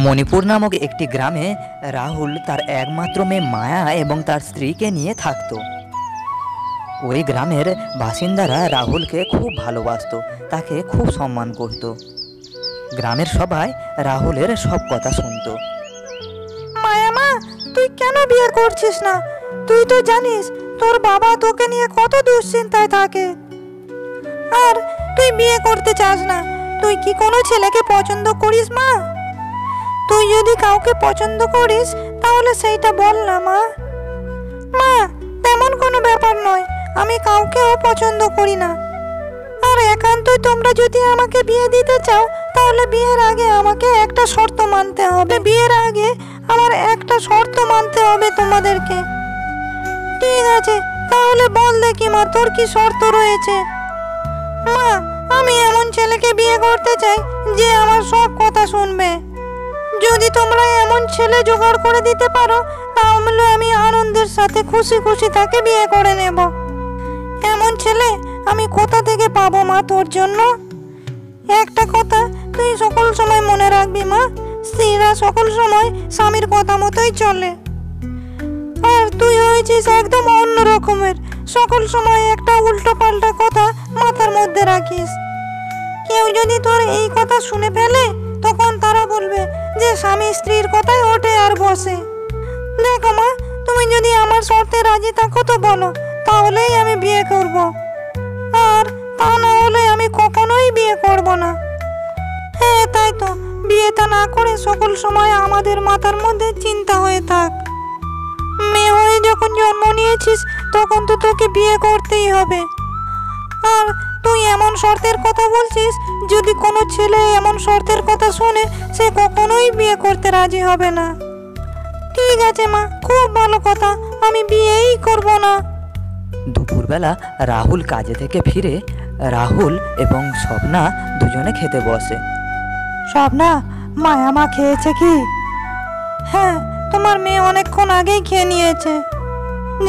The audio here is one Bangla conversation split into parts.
মণিপুর নামক একটি গ্রামে রাহুল তার একমাত্র মেয়ে মায়া এবং তার স্ত্রীকে নিয়ে থাকত। ওই গ্রামের বাসিন্দারা রাহুলকে খুব ভালোবাসত, তাকে খুব সম্মান করত। গ্রামের সবাই রাহুলের সব কথা শুনত। মায়া মা, তুই কেন বিয়ে করছিস না? তুই তো জানিস তোর বাবা তোকে নিয়ে কত দুশ্চিন্তায় থাকে। আর তুই বিয়ে করতে চাস না, তুই কি কোনো ছেলেকে পছন্দ করিস মা? তুই যদি কাউকে পছন্দ করিস তাহলে সেইটা বল না মা। মা, তেমন কোনো ব্যাপার নয়, আমি কাউকেও পছন্দ করি না। আর একান্তই তোমরা যদি আমাকে বিয়ে দিতে চাও তাহলে বিয়ের আগে আমাকে একটা শর্ত মানতে হবে। বিয়ের আগে আমার একটা শর্ত মানতে হবে তোমাদেরকে। ঠিক আছে, তাহলে বল দেখি মা, তোর কি শর্ত রয়েছে? মা, আমি এমন ছেলেকে বিয়ে করতে চাই যে আমার সব কথা শুনবে। যদি তোমরা এমন ছেলে জোগাড় করে দিতে পারো তাহলে আমি আনন্দের সাথে খুশি খুশি তাকে বিয়ে করে নেব। এমন ছেলে আমি কোথা থেকে পাবো মা তোর জন্য? একটা কথা তুই সকল সময় মনে রাখবি মা, স্ত্রীরা সকল সময় স্বামীর কথা মতোই চলে। আর তুই হয়েছিস একদম অন্য রকমের, সকল সময় একটা উল্টো পাল্টা কথা মাথার মধ্যে রাখিস। কেউ যদি তোর এই কথা শুনে ফেলে তখন তারা বলবে যে স্বামী স্ত্রীর কথাই ওঠে আর বসে। দেখো মা, তুমি যদি আমার শর্তে রাজি থাকো তো বলো, তাহলেই আমি বিয়ে করব। আর তা না হলে আমি কখনোই বিয়ে করব না। হ্যাঁ, তাই তো, বিয়েটা না করে সকল সময় আমাদের মাথার মধ্যে চিন্তা হয়ে থাক। মেয়ে হয়ে যখন জন্ম নিয়েছিস তখন তো তোকে বিয়ে করতেই হবে। আর তুই এমন শর্তের কথা বলছিস, যদি কোনো ছেলে এমন শর্তের কথা শুনে সে কখনোই বিয়ে করতে রাজি হবে না। ঠিক আছে মা, খুব ভালো কথা, আমি বিয়েই করব না। দুপুরবেলা রাহুল কাজে থেকে ফিরে রাহুল এবং স্বপ্না দুজনে খেতে বসে। স্বপ্না, মায়া মা খেয়েছে কি? হ্যাঁ, তোমার মেয়ে অনেকক্ষণ আগেই খেয়ে নিয়েছে।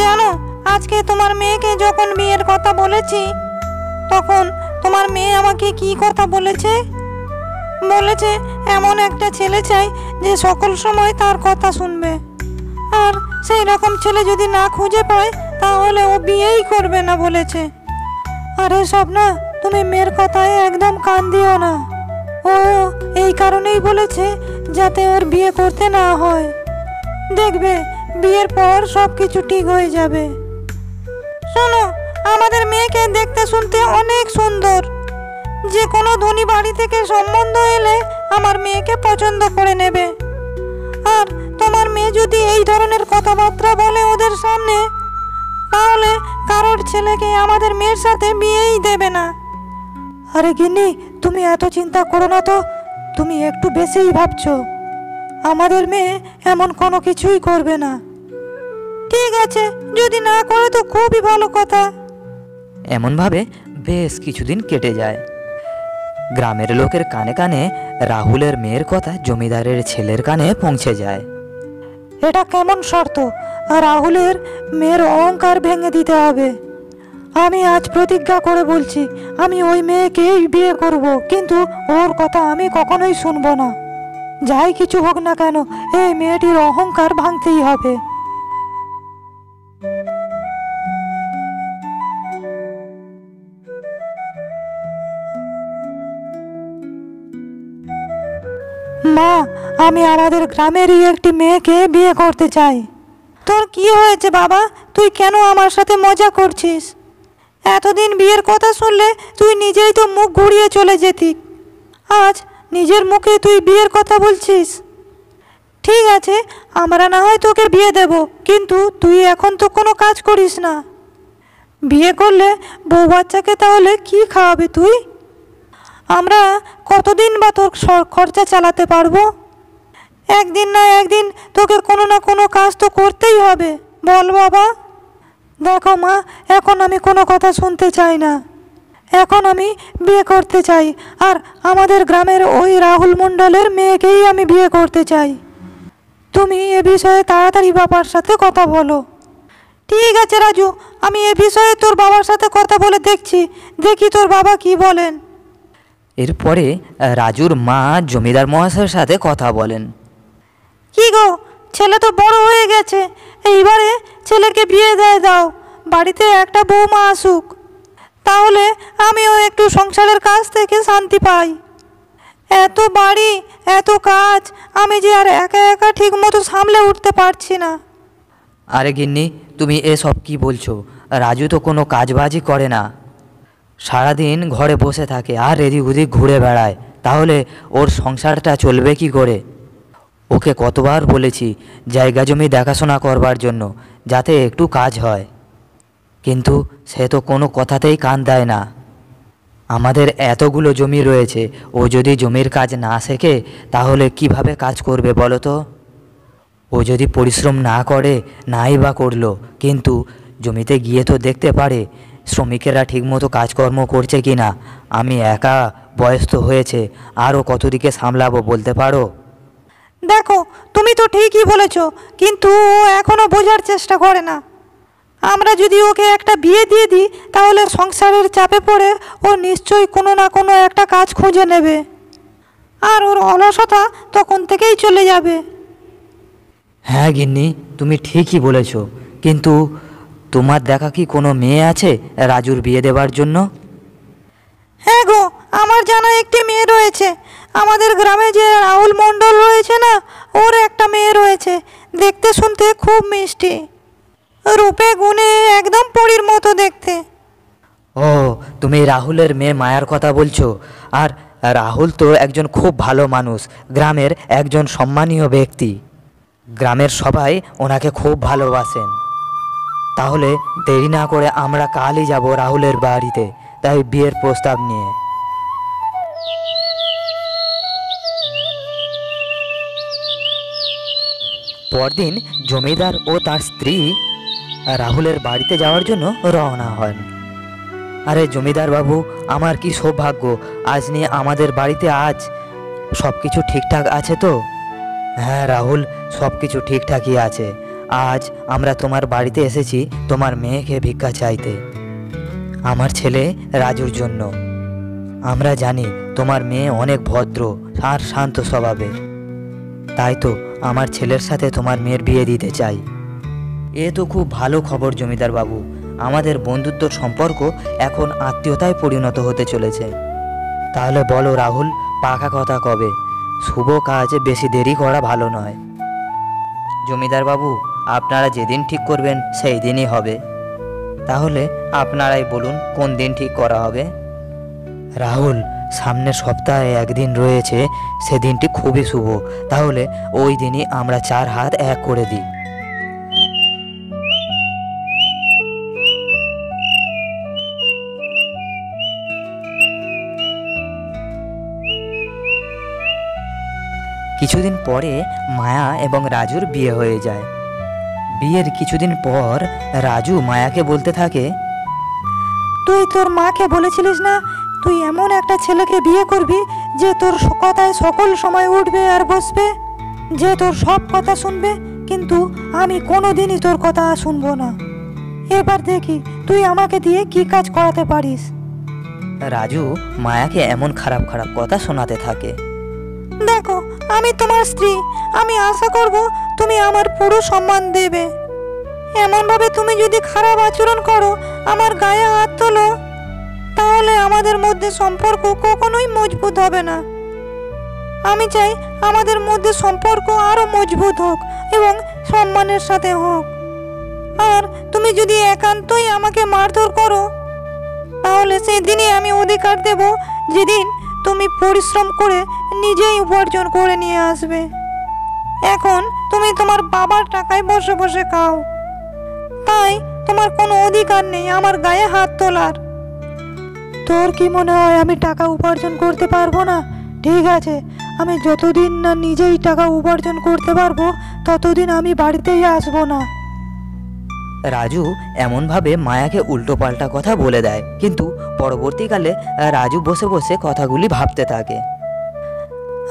জানো, আজকে তোমার মেয়েকে যখন বিয়ের কথা বলেছি তখন তোমার মেয়ে আমাকে কি কথা বলেছে? বলেছে এমন একটা ছেলে চাই যে সকল সময় তার কথা শুনবে। আর সেই রকম ছেলে যদি না খুঁজে পায় তাহলে ও বিয়েই করবে না বলেছে। আরে স্বপ্না, তুমি মেয়ের কথায় একদম কান দিও না। ও এই কারণেই বলেছে যাতে ওর বিয়ে করতে না হয়। দেখবে বিয়ের পর সব কিছু ঠিক হয়ে যাবে। শোনো, আমাদের মেয়েকে দেখতে শুনতে অনেক সুন্দর। যে কোনো ধনী বাড়ি থেকে সম্বন্ধ এলে আমার মেয়েকে পছন্দ করে নেবে। আর তোমার মেয়ে যদি এই ধরনের কথাবার্তা বলে ওদের সামনে তাহলে কারোর ছেলেকে আমাদের মেয়ের সাথে বিয়েই দেবে না। আরে গিন্নি, তুমি এত চিন্তা করো না তো, তুমি একটু বেশিই ভাবছো। আমাদের মেয়ে এমন কোনো কিছুই করবে না। ঠিক আছে, যদি না করে তো খুবই ভালো কথা। এমনভাবে বেশ কিছুদিন কেটে যায়। গ্রামের লোকের কানে কানে রাহুলের মেয়ের কথা জমিদারের ছেলের কানে পৌঁছে যায়। এটা কেমন শর্ত? রাহুলের মেয়ের অহংকার ভেঙে দিতে হবে। আমি আজ প্রতিজ্ঞা করে বলছি, আমি ওই মেয়েকেই বিয়ে করব, কিন্তু ওর কথা আমি কখনোই শুনবো না। যাই কিছু হোক না কেন, এই মেয়েটির অহংকার ভাঙতেই হবে। মা, আমি আমাদের গ্রামেরই একটি মেয়েকে বিয়ে করতে চাই। তোর কি হয়েছে বাবা? তুই কেন আমার সাথে মজা করছিস? এতদিন বিয়ের কথা শুনলে তুই নিজেই তো মুখ ঘুরিয়ে চলে যেতি। আজ নিজের মুখে তুই বিয়ের কথা বলছিস। ঠিক আছে, আমরা না হয় তোকে বিয়ে দেব, কিন্তু তুই এখন তো কোনো কাজ করিস না। বিয়ে করলে বউ বাচ্চাকে তাহলে কি খাওয়াবে তুই? আমরা কতদিন বা তোর খরচা চালাতে পারবো? একদিন না একদিন তোকে কোনো না কোনো কাজ তো করতেই হবে, বল বাবা। দেখো মা, এখন আমি কোনো কথা শুনতে চাই না। এখন আমি বিয়ে করতে চাই, আর আমাদের গ্রামের ওই রাহুল মণ্ডলের মেয়েকেই আমি বিয়ে করতে চাই। তুমি এ বিষয়ে তাড়াতাড়ি বাবার সাথে কথা বলো। ঠিক আছে রাজু, আমি এ বিষয়ে তোর বাবার সাথে কথা বলে দেখি তোর বাবা কি বলেন। এরপরে রাজুর মা জমিদার মহাশয়ের সাথে কথা বলেন। কি গো, ছেলে তো বড় হয়ে গেছে, এইবারে ছেলেকে বিয়ে দিয়ে দাও। বাড়িতে একটা বৌমা আসুক, তাহলে আমিও একটু সংসারের কাজ থেকে শান্তি পাই। এত বাড়ি, এত কাজ, আমি যে আর একা একা ঠিক মতো সামলে উঠতে পারছি না। আরে গিন্নি, তুমি এসব কি বলছো? রাজু তো কোনো কাজবাজই করে না, সারাদিন ঘরে বসে থাকে আর এদিক ওদিক ঘুরে বেড়ায়, তাহলে ওর সংসারটা চলবে কি করে? ওকে কতবার বলেছি জায়গা জমি দেখাশোনা করবার জন্য, যাতে একটু কাজ হয়, কিন্তু সে তো কোনো কথাতেই কান দেয় না। আমাদের এতগুলো জমি রয়েছে, ও যদি জমির কাজ না শেখে তাহলে কিভাবে কাজ করবে বলো তো? ও যদি পরিশ্রম না করে, নাই বা করলো, কিন্তু জমিতে গিয়ে তো দেখতে পারে শ্রমিকেরা ঠিকমতো কাজকর্ম করছে কি না। আমি একা, বয়স তো হয়েছে, আরও কত দিকে সামলাবো বলতে পারো? দেখো, তুমি তো ঠিকই বলেছ, কিন্তু ও এখনো বোঝার চেষ্টা করে না। আমরা যদি ওকে একটা বিয়ে দিয়ে দিই, তাহলে সংসারের চাপে পড়ে ও নিশ্চয়ই কোনো না কোনো একটা কাজ খুঁজে নেবে, আর ওর অলসতা তখন থেকেই চলে যাবে। হ্যাঁ গিন্নি, তুমি ঠিকই বলেছ, কিন্তু তোমার দেখা কি কোনো মেয়ে আছে রাজুর বিয়ে দেওয়ার জন্য? হ্যাঁ গো, আমার জানা একটি মেয়ে রয়েছে। আমাদের গ্রামে যে রাহুল মণ্ডল রয়েছে না, ওর একটা মেয়ে রয়েছে, দেখতে শুনতে খুব মিষ্টি, রূপে গুণে একদম পরীর মতো দেখতে। ও, তুমি রাহুলের মেয়ে মায়ার কথা বলছো? আর রাহুল তো একজন খুব ভালো মানুষ, গ্রামের একজন সম্মানীয় ব্যক্তি, গ্রামের সবাই ওনাকে খুব ভালোবাসেন। তাহলে দেরি না করে আমরা কালই যাব রাহুলের বাড়িতে, তাই বিয়ের প্রস্তাব নিয়ে। পরদিন জমিদার ও তার স্ত্রী রাহুলের বাড়িতে যাওয়ার জন্য রওনা হন। আরে জমিদার বাবু, আমার কি সৌভাগ্য, আজ নিয়ে আমাদের বাড়িতে আজ সব কিছু ঠিকঠাক আছে তো? হ্যাঁ রাহুল, সব কিছু ঠিকঠাকই আছে। আজ আমরা তোমার বাড়িতে এসেছি তোমার মেয়েকে ভিক্ষা চাইতে, আমার ছেলে রাজুর জন্য। আমরা জানি তোমার মেয়ে অনেক ভদ্র আর শান্ত স্বভাবের, তাই তো আমার ছেলের সাথে তোমার মেয়ের বিয়ে দিতে চাই। এ তো খুব ভালো খবর জমিদার বাবু, আমাদের বন্ধুত্ব সম্পর্ক এখন আত্মীয়তায় পরিণত হতে চলেছে। তাহলে বলো রাহুল, পাকা কথা কবে? শুভ কাজে বেশি দেরি করা ভালো নয়। জমিদার বাবু, আপনারা যেদিন ঠিক করবেন সেই দিনই হবে। তাহলে আপনারাই বলুন কোন দিন ঠিক করা হবে? রাহুল, সামনের সপ্তাহে একদিন রয়েছে, সেদিনটি খুবই শুভ, তাহলে ওই দিনই আমরা 4 হাত এক করে দিই। কিছুদিন পরে মায়া এবং রাজুর বিয়ে হয়ে যায়। বিয়ের কিছুদিন পর রাজু মায়াকে বলতে থাকে, তুই তোর মাকে বলেছিলিস না তুই এমন একটা ছেলেকে বিয়ে করবি যে তোর কথায় সকল সময় উঠবে আর বসবে, যে তোর সব কথা শুনবে, কিন্তু আমি কোনোদিনই তোর কথা শুনবো না। এবার দেখি তুই আমাকে দিয়ে কি কাজ করাতে পারিস। রাজু মায়াকে এমন খারাপ খারাপ কথা শোনাতে থাকে। দেখো, আমি তোমার স্ত্রী, আমি আশা করব তুমি আমার পুরো সম্মান দেবে। এমনভাবে তুমি যদি খারাপ আচরণ করো, আমার গায়ে হাত তোলো, তাহলে আমাদের মধ্যে সম্পর্ক কখনোই মজবুত হবে না। আমি চাই আমাদের মধ্যে সম্পর্ক আরো মজবুত হোক এবং সম্মানের সাথে হোক। আর তুমি যদি একান্তই আমাকে মারধর করো, তাহলে সেই দিনই আমি অধিকার দেব যেদিন তুমি পরিশ্রম করে নিজেই উপার্জন করে নিয়ে আসবে। এখন তুমি তোমার বাবার টাকায় বসে বসে খাও, তাই তোমার কোনো অধিকার নেই আমার গায়ে হাত তোলার। তোর কি মনে হয় আমি টাকা উপার্জন করতে পারবো না? ঠিক আছে, আমি যতদিন না নিজেই টাকা উপার্জন করতে পারবো ততদিন আমি বাড়িতেই আসবো না। রাজু এমনভাবে মায়াকে উল্টোপাল্টা কথা বলে দেয়, কিন্তু পরবর্তীকালে রাজু বসে বসে কথাগুলি ভাবতে থাকে।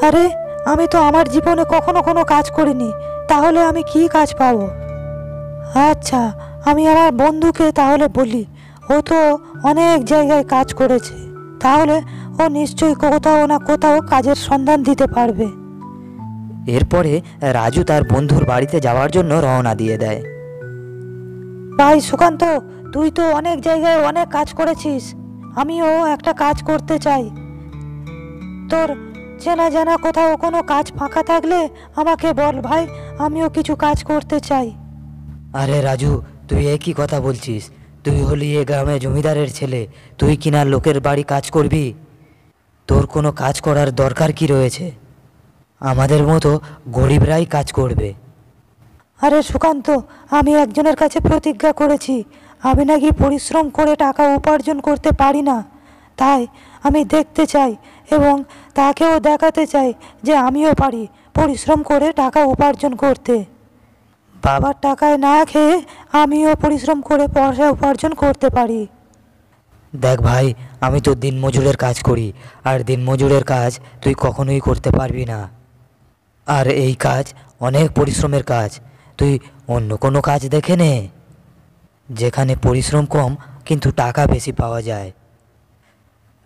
আরে, আমি তো আমার জীবনে কখনো কোনো কাজ করিনি, তাহলে আমি কি কাজ পাবো? আচ্ছা, আমি আমার বন্ধুকে তাহলে বলি, ও তো অনেক জায়গায় কাজ করেছে, তাহলে ও নিশ্চয়ই কোথাও না কোথাও কাজের সন্ধান দিতে পারবে। এরপরে রাজু তার বন্ধুর বাড়িতে যাওয়ার জন্য রওনা দিয়ে দেয়। ভাই সুকান্ত, তুই তো অনেক জায়গায় অনেক কাজ করেছিস, আমিও একটা কাজ করতে চাই। তোর চেনা জানা কোথাও কোনো কাজ ফাঁকা থাকলে আমাকে বল ভাই, আমিও কিছু কাজ করতে চাই। আরে রাজু, তুই একই কথা বলছিস? তুই হলি এ গ্রামে জমিদারের ছেলে, তুই কিনা লোকের বাড়ি কাজ করবি? তোর কোনো কাজ করার দরকার কি রয়েছে? আমাদের মতো গরিবরাই কাজ করবে। আরে সুকান্ত, আমি একজনের কাছে প্রতিজ্ঞা করেছি, আমি নাকি পরিশ্রম করে টাকা উপার্জন করতে পারি না। তাই আমি দেখতে চাই এবং তাকেও দেখাতে চাই যে আমিও পারি পরিশ্রম করে টাকা উপার্জন করতে। বাবার টাকায় না খেয়ে আমিও পরিশ্রম করে পয়সা উপার্জন করতে পারি। দেখ ভাই, আমি তো দিনমজুরের কাজ করি, আর দিনমজুরের কাজ তুই কখনোই করতে পারবি না। আর এই কাজ অনেক পরিশ্রমের কাজ, তুই অন্য কোনো কাজ দেখে নে, যেখানে পরিশ্রম কম কিন্তু টাকা বেশি পাওয়া যায়।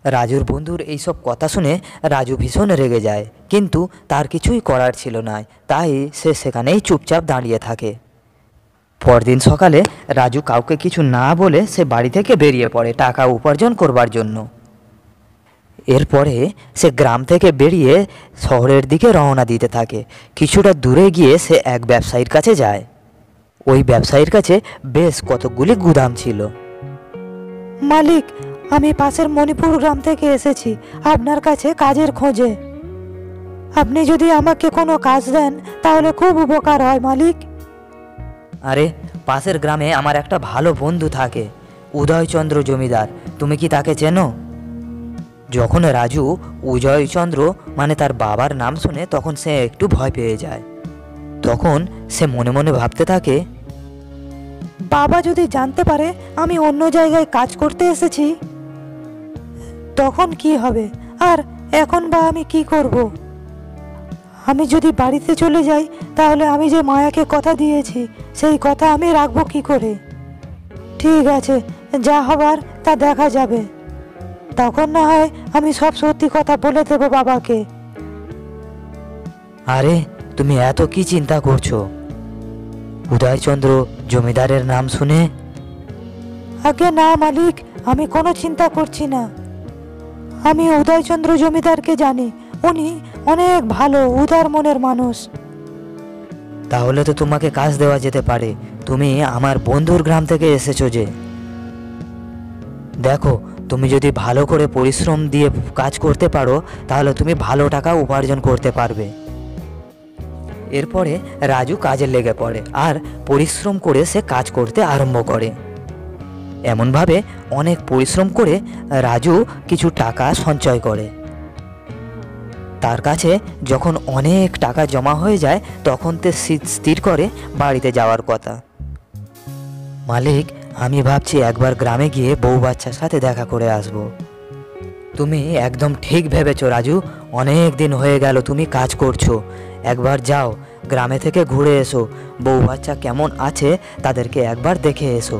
রাজুর বন্ধুর এইসব কথা শুনে রাজু ভীষণ রেগে যায়, কিন্তু তার কিছুই করার ছিল না, তাই সে সেখানেই চুপচাপ দাঁড়িয়ে থাকে। পরদিন সকালে রাজু কাউকে কিছু না বলে সে বাড়ি থেকে বেরিয়ে পড়ে টাকা উপার্জন করবার জন্য। এরপরে সে গ্রাম থেকে বেরিয়ে শহরের দিকে রওনা দিতে থাকে। কিছুটা দূরে গিয়ে সে এক ব্যবসায়ীর কাছে যায়। ওই ব্যবসায়ীর কাছে বেশ কতকগুলি গুদাম ছিল। মালিক, আমি পাশের মণিপুর গ্রাম থেকে এসেছি আপনার কাছে কাজের খোঁজে। আপনি যদি আমাকে কোনো কাজ দেন তাহলে খুব উপকার হয় মালিক। আরে, পাশের গ্রামে আমার একটা ভালো বন্ধু থাকে, উদয়চন্দ্র জমিদার, তুমি কি তাকে চেনো? যখন রাজু উদয়চন্দ্র মানে তার বাবার নাম শুনে তখন সে একটু ভয় পেয়ে যায়। তখন সে মনে মনে ভাবতে থাকে, বাবা যদি জানতে পারে আমি অন্য জায়গায় কাজ করতে এসেছি তখন কি হবে, আর এখন বা আমি কি করব? আমি যদি বাড়িতে চলে যাই তাহলে আমি যে মায়াকে কথা দিয়েছি সেই কথা আমি রাখবো কি করে? ঠিক আছে, যা হবার তা দেখা যাবে, তখন না হয় আমি সব সত্যি কথা বলে দেবো বাবাকে। আরে, তুমি এত কি চিন্তা করছো? উদয়চন্দ্র জমিদারের নাম শুনে? আগে না মালিক, আমি কোনো চিন্তা করছি না। আমি উদয়চন্দ্র জমিদারকে জানি, উনি অনেক ভালো উদার মনের মানুষ। তাহলে তো তোমাকে কাজ দেওয়া যেতে পারে, তুমি আমার বন্ধুর গ্রাম থেকে এসেছো যে। দেখো, তুমি যদি ভালো করে পরিশ্রম দিয়ে কাজ করতে পারো তাহলে তুমি ভালো টাকা উপার্জন করতে পারবে। এরপরে রাজু কাজে লেগে পড়ে আর পরিশ্রম করে সে কাজ করতে আরম্ভ করে। এমনভাবে অনেক পরিশ্রম করে রাজু কিছু টাকা সঞ্চয় করে। তার কাছে যখন অনেক টাকা জমা হয়ে যায় তখন সে স্থির করে বাড়িতে যাওয়ার কথা। মালিক, আমি ভাবছি একবার গ্রামে গিয়ে বউ বাচ্চার সাথে দেখা করে আসব। তুমি একদম ঠিক ভেবেছো রাজু, অনেক দিন হয়ে গেল তুমি কাজ করছো, একবার যাও গ্রামে থেকে ঘুরে এসো, বউ বাচ্চা কেমন আছে তাদেরকে একবার দেখে এসো।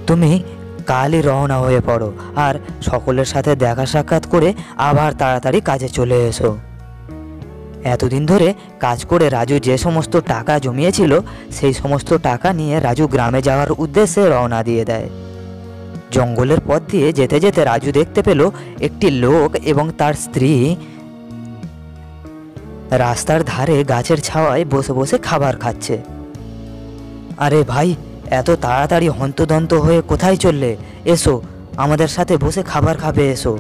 তুমি কালই রওনা হয়ে পড়ো আর সকলের সাথে দেখা সাক্ষাৎ করে আবার তাড়াতাড়ি কাজে চলে এসো। এতদিন ধরে কাজ করে রাজু যে সমস্ত টাকা জমিয়েছিল সেই সমস্ত টাকা নিয়ে রাজু গ্রামে যাওয়ার উদ্দেশ্যে রওনা দিয়ে দেয়। জঙ্গলের পথ দিয়ে যেতে যেতে রাজু দেখতে পেল একটি লোক এবং তার স্ত্রী রাস্তার ধারে গাছের ছাওয়ায় বসে বসে খাবার খাচ্ছে। আরে ভাই, এত তাড়াতাড়ি হন্তদন্ত হয়ে কোথায় চললে? এসো, আমাদের সাথে বসে খাবার খাবে এসো।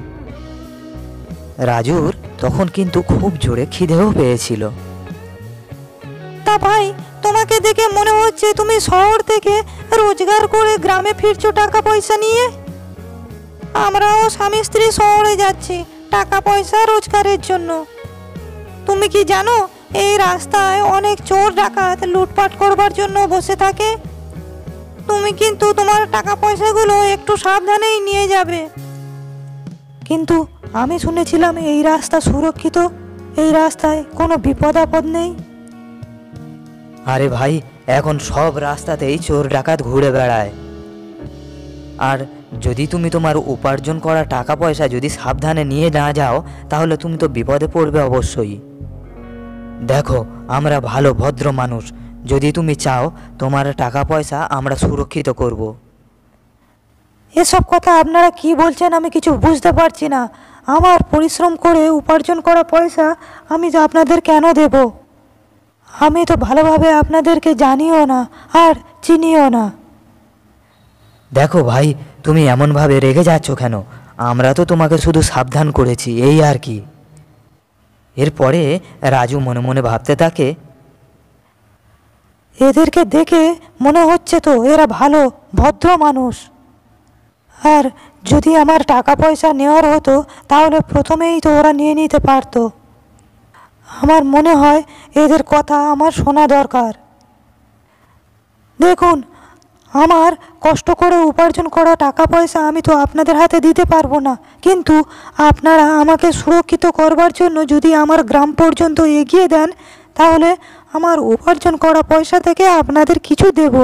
রাজুর তখন কিন্তু খুব জোরে খিদেও পেয়েছিল। তা ভাই, তোমাকে দেখে মনে হচ্ছে তুমি শহর থেকে রোজগার করে গ্রামে ফিরছো টাকা পয়সা নিয়ে। আমরাও স্বামী স্ত্রী শহরে যাচ্ছি টাকা পয়সা রোজগারের জন্য। তুমি কি জানো এই রাস্তায় অনেক চোর ডাকাত লুটপাট করবার জন্য বসে থাকে? তুমি কিন্তু তোমার টাকা পয়সাগুলো একটু সাবধানেই নিয়ে যাবে। কিন্তু আমি শুনেছিলাম এই রাস্তা সুরক্ষিত, এই রাস্তায় কোনো বিপদ আপদ নেই। আরে ভাই, এখন সব রাস্তাতেই চোর ডাকাত ঘুরে বেড়ায়, আর যদি তুমি তোমার উপার্জন করা টাকা পয়সা যদি সাবধানে নিয়ে না যাও তাহলে তুমি তো বিপদে পড়বে অবশ্যই। দেখো, আমরা ভালো ভদ্র মানুষ, যদি তুমি চাও তোমার টাকা পয়সা আমরা সুরক্ষিত করব। এসব কথা আপনারা কি বলছেন আমি কিছু বুঝতে পারছি না। আমার পরিশ্রম করে উপার্জন করা পয়সা আমি যে আপনাদের কেন দেব? আমি তো ভালোভাবে আপনাদেরকে জানিও না আর চিনিও না। দেখো ভাই, তুমি এমনভাবে রেগে যাচ্ছ কেন? আমরা তো তোমাকে শুধু সাবধান করেছি, এই আর কি। এরপরে রাজু মনে মনে ভাবতে থাকে, এদেরকে দেখে মনে হচ্ছে তো এরা ভালো ভদ্র মানুষ। আর যদি আমার টাকা পয়সা নেওয়ার হতো তাহলে প্রথমেই তো ওরা নিয়ে নিতে পারতো। আমার মনে হয় এদের কথা আমার শোনা দরকার। দেখুন, আমার কষ্ট করে উপার্জন করা টাকা পয়সা আমি তো আপনাদের হাতে দিতে পারবো না, কিন্তু আপনারা আমাকে সুরক্ষিত করবার জন্য যদি আমার গ্রাম পর্যন্ত এগিয়ে দেন তাহলে আমার উপার্জন করা পয়সা থেকে আপনাদের কিছু দেব।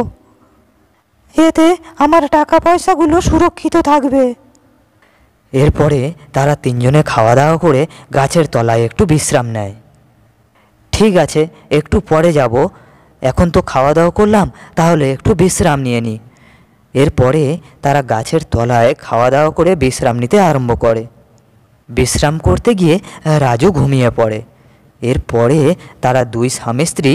এতে আমার টাকা পয়সাগুলো সুরক্ষিত থাকবে। এরপরে তারা তিনজনে খাওয়া দাওয়া করে গাছের তলায় একটু বিশ্রাম নেয়। ঠিক আছে, একটু পরে যাব, এখন তো খাওয়া দাওয়া করলাম, তাহলে একটু বিশ্রাম নিয়ে নিই। এরপরে তারা গাছের তলায় খাওয়া দাওয়া করে বিশ্রাম নিতে আরম্ভ করে। বিশ্রাম করতে গিয়ে রাজু ঘুমিয়ে পড়ে। এরপরে তারা দুই স্বামী স্ত্রী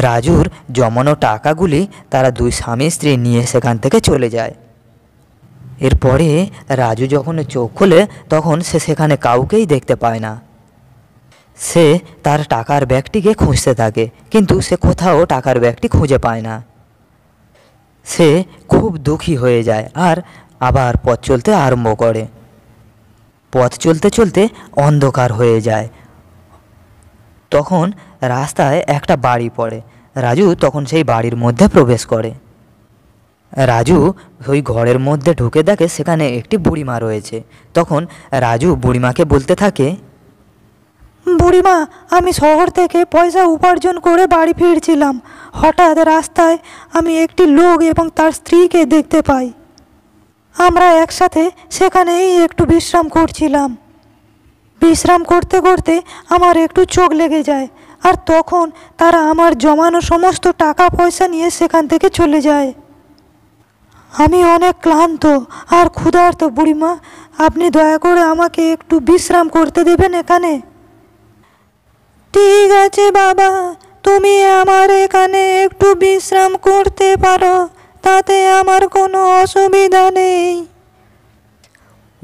রাজুর জমানো টাকাগুলি তারা দুই স্বামী স্ত্রী নিয়ে সেখান থেকে চলে যায়। এরপরে রাজু যখন চোখ খোলে তখন সে সেখানে কাউকেই দেখতে পায় না। সে তার টাকার ব্যাগটিকে খুঁজতে থাকে, কিন্তু সে কোথাও টাকার ব্যাগটি খুঁজে পায় না। সে খুব দুঃখী হয়ে যায় আর আবার পথ চলতে আরম্ভ করে। পথ চলতে চলতে অন্ধকার হয়ে যায়। তখন রাস্তায় একটা বাড়ি পড়ে। রাজু তখন সেই বাড়ির মধ্যে প্রবেশ করে। রাজু ওই ঘরের মধ্যে ঢুকে দেখে সেখানে একটি বুড়িমা রয়েছে। তখন রাজু বুড়িমাকে বলতে থাকে, বুড়িমা, আমি শহর থেকে পয়সা উপার্জন করে বাড়ি ফিরছিলাম। হঠাৎ রাস্তায় আমি একটি লোক এবং তার স্ত্রীকে দেখতে পাই। আমরা একসাথে সেখানেই একটু বিশ্রাম করছিলাম। বিশ্রাম করতে করতে আমার একটু চোখ লেগে যায়, আর তখন তারা আমার জমানো সমস্ত টাকা পয়সা নিয়ে সেখান থেকে চলে যায়। আমি অনেক ক্লান্ত আর ক্ষুধার্ত বুড়িমা, আপনি দয়া করে আমাকে একটু বিশ্রাম করতে দেবেন এখানে? ঠিক আছে বাবা, তুমি আমার এখানে একটু বিশ্রাম করতে পারো, তাতে আমার কোনো অসুবিধা নেই।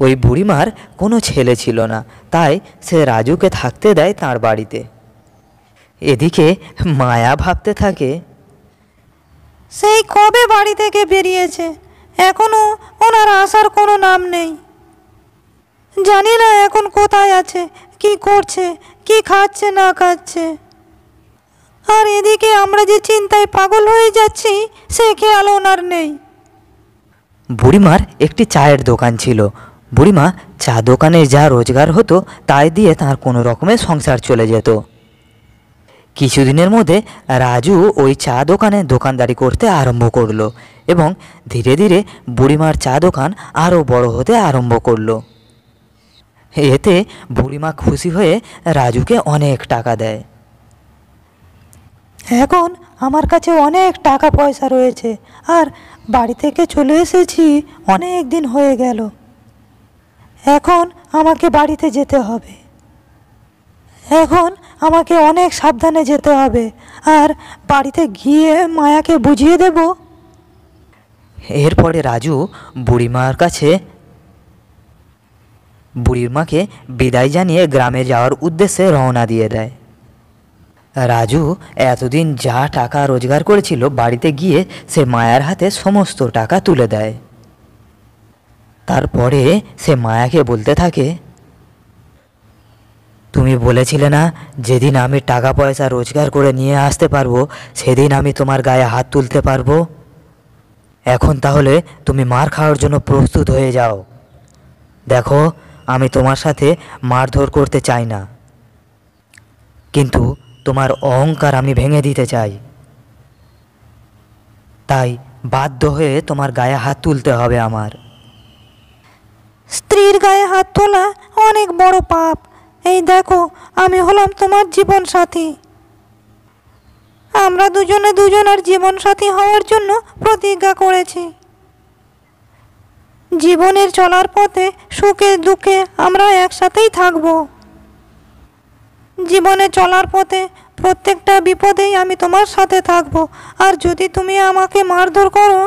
ওই বুড়িমার কোনো ছেলে ছিল না, তাই সে রাজুকে থাকতে দেয় তার বাড়িতে। এদিকে মায়া ভাবতে থাকে, সেই কবে বাড়ি থেকে বেরিয়েছে, এখনো ওনার আসার কোনো নাম নেই। জানি না এখন কোথায় আছে, কি করছে, কি খাচ্ছে না খাচ্ছে। আর এদিকে আমরা যে চিন্তায় পাগল হয়ে যাচ্ছি সে খেয়াল ওনার নেই। বুড়িমার একটি চায়ের দোকান ছিল। বুড়িমা চা দোকানে যা রোজগার হতো তাই দিয়ে তার কোনো রকমের সংসার চলে যেত। কিছুদিনের মধ্যে রাজু ওই চা দোকানে দোকানদারি করতে আরম্ভ করলো এবং ধীরে ধীরে বুড়িমার চা দোকান আরও বড় হতে আরম্ভ করলো। এতে বুড়িমা খুশি হয়ে রাজুকে অনেক টাকা দেয়। এখন আমার কাছে অনেক টাকা পয়সা রয়েছে আর বাড়ি থেকে চলে এসেছি অনেক দিন হয়ে গেল। এখন আমাকে বাড়িতে যেতে হবে। এখন আমাকে অনেক সাবধানে যেতে হবে আর বাড়িতে গিয়ে মায়াকে বুঝিয়ে দেব। এরপরে রাজু বুড়িমাকে বিদায় জানিয়ে গ্রামে যাওয়ার উদ্দেশ্যে রওনা দিয়ে দেয়। রাজু এতদিন যা টাকা রোজগার করেছিল বাড়িতে গিয়ে সে মায়ার হাতে সমস্ত টাকা তুলে দেয়। তারপরে সে মায়াকে বলতে থাকে, তুমি বলেছিলে না যেদিন আমি টাকা পয়সা রোজগার করে নিয়ে আসতে পারবো সেদিন আমি তোমার গায়ে হাত তুলতে পারবো। এখন তাহলে তুমি মার খাওয়ার জন্য প্রস্তুত হয়ে যাও। দেখো, আমি তোমার সাথে মারধর করতে চাই না, কিন্তু তোমার অহংকার আমি ভেঙে দিতে চাই। তাই বাধ্য হয়ে তোমার গায়ে হাত তুলতে হবে আমার। স্ত্রীর গায়ে হাত তোলা অনেক বড় পাপ। এই দেখো, আমি হলাম তোমার জীবন সাথী। আমরা দুজনে দুজনের জীবন সাথী হওয়ার জন্য প্রতিজ্ঞা করেছি। জীবনের চলার পথে সুখে দুঃখে আমরা একসাথেই থাকব। জীবনে চলার পথে প্রত্যেকটা বিপদেই আমি তোমার সাথে থাকব। আর যদি তুমি আমাকে মারধর করো,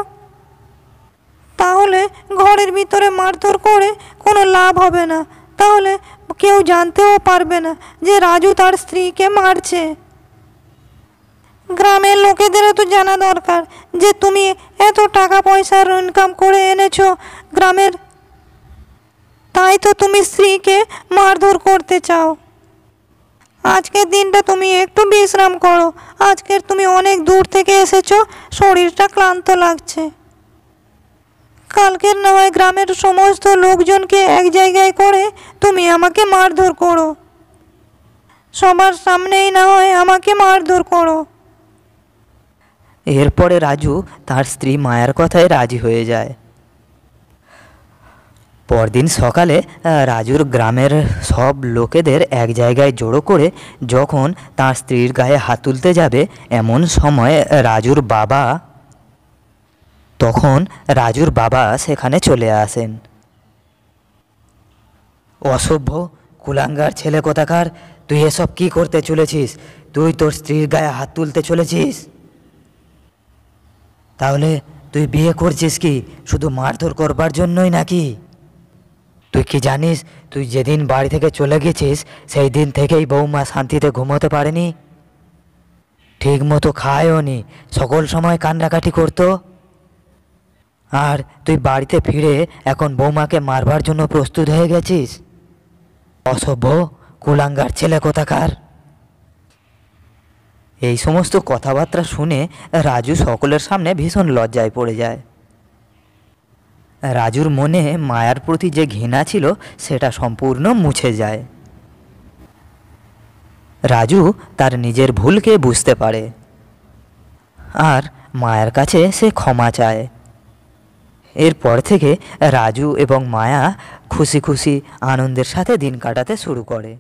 তাহলে ঘরের ভিতরে মারধর করে কোনো লাভ হবে না। তাহলে কেউ জানতেও পারবে না যে রাজু তার স্ত্রীকে মারছে। গ্রামের লোকেদেরও তো জানা দরকার যে তুমি এত টাকা পয়সার ইনকাম করে এনেছো গ্রামের, তাই তো তুমি স্ত্রীকে মারধর করতে চাও। আজকের দিনটা তুমি একটু বিশ্রাম করো। আজকের তুমি অনেক দূর থেকে এসেছো, শরীরটা ক্লান্ত লাগছে। কালকের না হয় গ্রামের সমস্ত লোকজনকে এক জায়গায় করে তুমি আমাকে মারধর করো। সবার সামনেই না হয় আমাকে মারধর করো। এরপরে রাজু তার স্ত্রী মায়ার কথায় রাজি হয়ে যায়। পরদিন সকালে রাজুর গ্রামের সব লোকেদের এক জায়গায় জড়ো করে যখন তার স্ত্রীর গায়ে হাত তুলতে যাবে, এমন সময় রাজুর বাবা সেখানে চলে আসেন। অসভ্য কুলাঙ্গার ছেলে কোথাকার, তুই এসব কি করতে চলেছিস? তুই তোর স্ত্রীর গায়ে হাত তুলতে চলেছিস? তাহলে তুই বিয়ে করছিস কি শুধু মারধর করবার জন্যই নাকি? তুই কি জানিস, তুই যেদিন বাড়ি থেকে চলে গেছিস সেই দিন থেকেই বৌমা শান্তিতে ঘুমোতে পারেনি, ঠিক মতো খায়ও নি, সকল সময় কান্নাকাটি করতো। আর তুই বাড়িতে ফিরে এখন বৌমাকে মারবার জন্য প্রস্তুত হয়ে গেছিস? অসভ্য কুলাঙ্গার ছেলে কোথাকার। এই সমস্ত কথাবার্তা শুনে রাজু সকলের সামনে ভীষণ লজ্জায় পড়ে যায়। রাজুর মনে মায়ার প্রতি যে ঘৃণা ছিল সেটা সম্পূর্ণ মুছে যায়। রাজু তার নিজের ভুলকে বুঝতে পারে আর মায়ার কাছে সে ক্ষমা চায়। এরপর থেকে রাজু এবং মায়া খুশি খুশি আনন্দের সাথে দিন কাটাতে শুরু করে।